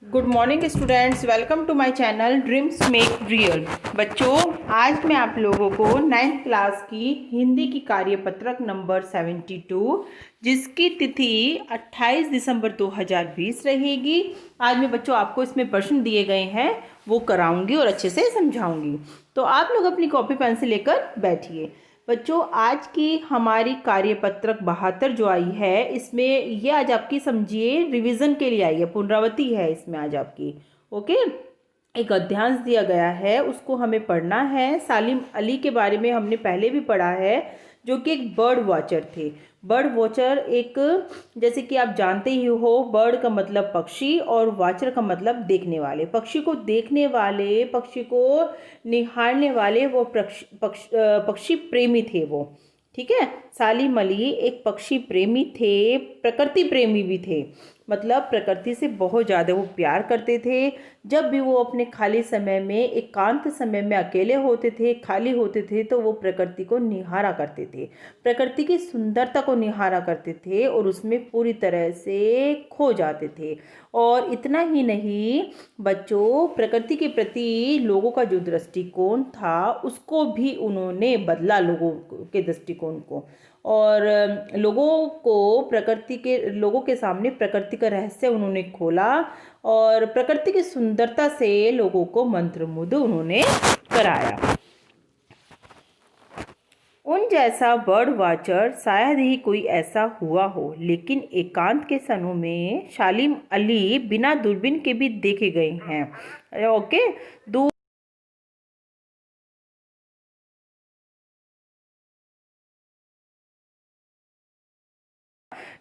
Good morning students, welcome to my channel dreams make real. बच्चों, आज मैं आप लोगों को 9th क्लास की हिंदी की कार्यपत्रक नंबर 72 जिसकी तिथि 28 दिसंबर 2020 रहेगी। आज मैं बच्चों आपको इसमें प्रश्न दिए गए हैं वो कराऊंगी और अच्छे से समझाऊंगी। तो आप लोग अपनी कॉपी पेन से लेकर बैठिए। बच्चों, आज की हमारी कार्यपत्रक 72 जो आई है, इसमें ये आज आपकी समझिए रिवीजन के लिए आई है, पुनरावृत्ति है इसमें आज आपकी। ओके, एक अध्याय दिया गया है, उसको हमें पढ़ना है। सालिम अली के बारे में हमने पहले भी पढ़ा है, जो कि एक बर्ड वॉचर थे। बर्ड वॉचर एक, जैसे कि आप जानते ही हो, बर्ड का मतलब पक्षी और वॉचर का मतलब देखने वाले। पक्षी को देखने वाले, पक्षी को निहारने वाले वो पक्षी प्रेमी थे वो। ठीक है, सालिम अली एक पक्षी प्रेमी थे, प्रकृति प्रेमी भी थे। मतलब प्रकृति से बहुत ज़्यादा वो प्यार करते थे। जब भी वो अपने खाली समय में, एकांत समय में अकेले होते थे, खाली होते थे, तो वो प्रकृति को निहारा करते थे, प्रकृति की सुंदरता को निहारा करते थे और उसमें पूरी तरह से खो जाते थे। और इतना ही नहीं बच्चों, प्रकृति के प्रति लोगों का जो दृष्टिकोण था उसको भी उन्होंने बदला, लोगों के दृष्टिकोण को। और लोगों के सामने प्रकृति का रहस्य उन्होंने खोला और प्रकृति की सुंदरता से लोगों को मंत्रमुग्ध उन्होंने कराया। उन जैसा बर्ड वॉचर शायद ही कोई ऐसा हुआ हो, लेकिन एकांत के क्षणों में सालिम अली बिना दूरबीन के भी देखे गए हैं। ओके,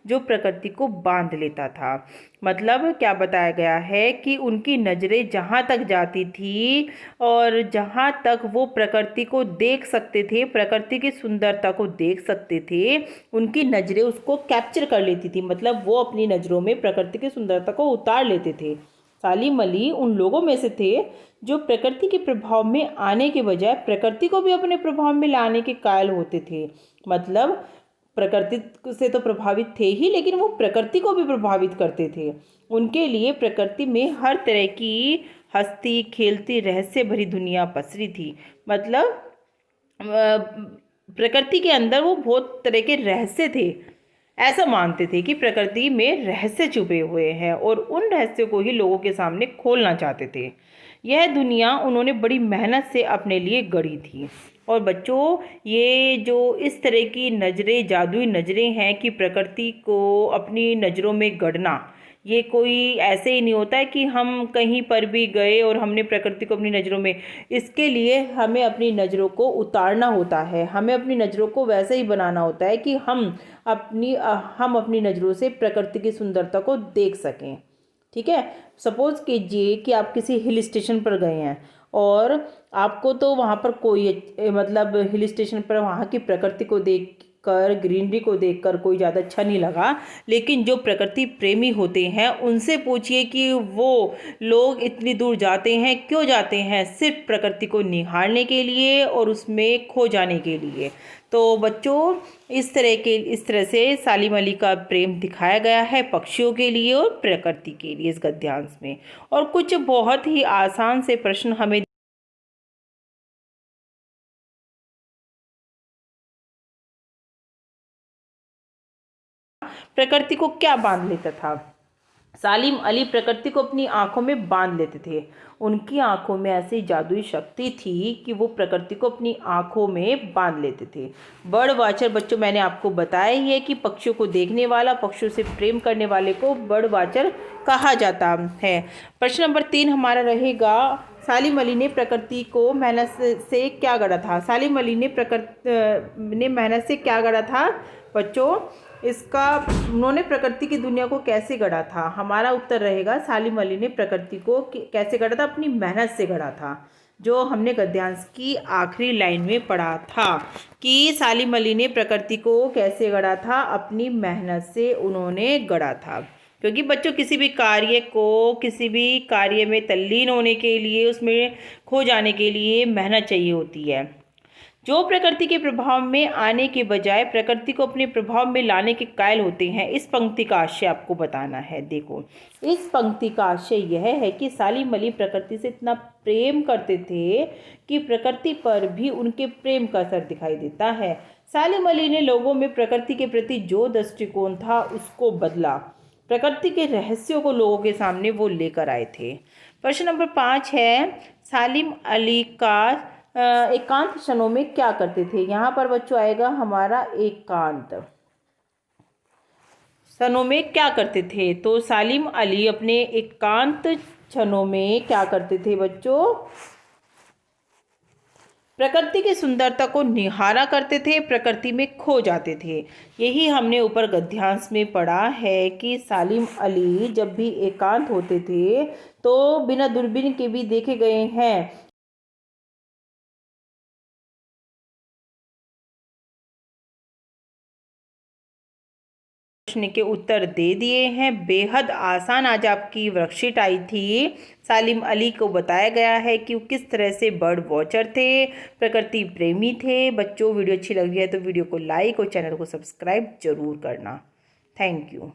जो प्रकृति को बांध लेता था। मतलब क्या बताया गया है कि उनकी नज़रें जहाँ तक जाती थी और जहाँ तक वो प्रकृति को देख सकते थे, प्रकृति की सुंदरता को देख सकते थे, उनकी नज़रें उसको कैप्चर कर लेती थी। मतलब वो अपनी नज़रों में प्रकृति की सुंदरता को उतार लेते थे। सालिम अली उन लोगों में से थे जो प्रकृति के प्रभाव में आने के बजाय प्रकृति को भी अपने प्रभाव में लाने के कायल होते थे। मतलब प्रकृति से तो प्रभावित थे ही, लेकिन वो प्रकृति को भी प्रभावित करते थे। उनके लिए प्रकृति में हर तरह की हंसती खेलती रहस्य भरी दुनिया पसरी थी। मतलब प्रकृति के अंदर वो बहुत तरह के रहस्य थे। ऐसा मानते थे कि प्रकृति में रहस्य छुपे हुए हैं और उन रहस्यों को ही लोगों के सामने खोलना चाहते थे। यह दुनिया उन्होंने बड़ी मेहनत से अपने लिए गढ़ी थी। और बच्चों, ये जो इस तरह की नज़रें, जादुई नज़रें हैं कि प्रकृति को अपनी नज़रों में गढ़ना, ये कोई ऐसे ही नहीं होता है कि हम कहीं पर भी गए और हमने प्रकृति को अपनी नज़रों में, इसके लिए हमें अपनी नज़रों को उतारना होता है, हमें अपनी नज़रों को वैसे ही बनाना होता है कि हम अपनी नज़रों से प्रकृति की सुंदरता को देख सकें। ठीक है, सपोज़ कीजिए कि आप किसी हिल स्टेशन पर गए हैं और आपको तो वहाँ पर कोई, मतलब हिल स्टेशन पर वहाँ की प्रकृति को देखकर, ग्रीनरी को देखकर कोई ज़्यादा अच्छा नहीं लगा। लेकिन जो प्रकृति प्रेमी होते हैं उनसे पूछिए कि वो लोग इतनी दूर जाते हैं, क्यों जाते हैं? सिर्फ प्रकृति को निहारने के लिए और उसमें खो जाने के लिए। तो बच्चों, इस तरह से सालिम अली का प्रेम दिखाया गया है पक्षियों के लिए और प्रकृति के लिए इस गद्यांश में। और कुछ बहुत ही आसान से प्रश्न हमें, प्रकृति को क्या बांध लेता था? सालिम अली प्रकृति को अपनी आंखों में बांध लेते थे। उनकी आंखों में ऐसी जादुई शक्ति थी कि वो प्रकृति को अपनी आंखों में बांध लेते थे। बर्ड वाचर बच्चों, मैंने आपको बताया ही है कि पक्षियों को देखने वाला, पक्षियों से प्रेम करने वाले को बर्ड वाचर कहा जाता है। प्रश्न नंबर 3 हमारा रहेगा, सालिम अली ने प्रकृति को मेहनत से क्या गढ़ा था? सालिम अली ने मेहनत से क्या गढ़ा था बच्चों? इसका, उन्होंने प्रकृति की दुनिया को कैसे गढ़ा था? हमारा उत्तर रहेगा, सालिम अली ने प्रकृति को कैसे गढ़ा था? अपनी मेहनत से गढ़ा था, जो हमने गद्यांश की आखिरी लाइन में पढ़ा था कि सालिम अली ने प्रकृति को कैसे गढ़ा था? अपनी मेहनत से उन्होंने गढ़ा था। क्योंकि बच्चों, किसी भी कार्य में तल्लीन होने के लिए, उसमें खो जाने के लिए मेहनत चाहिए होती है। जो प्रकृति के प्रभाव में आने के बजाय प्रकृति को अपने प्रभाव में लाने के कायल होते हैं। इस पंक्ति का आशय आपको बताना है। देखो, इस पंक्ति का आशय यह है कि सालिम अली प्रकृति से इतना प्रेम करते थे कि प्रकृति पर भी उनके प्रेम का असर दिखाई देता है। सालिम अली ने लोगों में प्रकृति के प्रति जो दृष्टिकोण था उसको बदला। प्रकृति के रहस्यों को लोगों के सामने वो लेकर आए थे। प्रश्न नंबर 5 है, सालिम अली का एकांत क्षणों में क्या करते थे। यहाँ पर बच्चों आएगा हमारा एकांत क्षणों में क्या करते थे। तो सालिम अली अपने एकांत क्षणों में क्या करते थे बच्चों, प्रकृति की सुंदरता को निहारा करते थे, प्रकृति में खो जाते थे। यही हमने ऊपर गद्यांश में पढ़ा है कि सालिम अली जब भी एकांत होते थे तो बिना दूरबीन के भी देखे गए हैं। प्रश्न के उत्तर दे दिए हैं। बेहद आसान आज आपकी वर्कशीट आई थी। सालिम अली को बताया गया है कि वो किस तरह से बर्ड वॉचर थे, प्रकृति प्रेमी थे। बच्चों, वीडियो अच्छी लग रही है तो वीडियो को लाइक और चैनल को सब्सक्राइब जरूर करना। Thank you.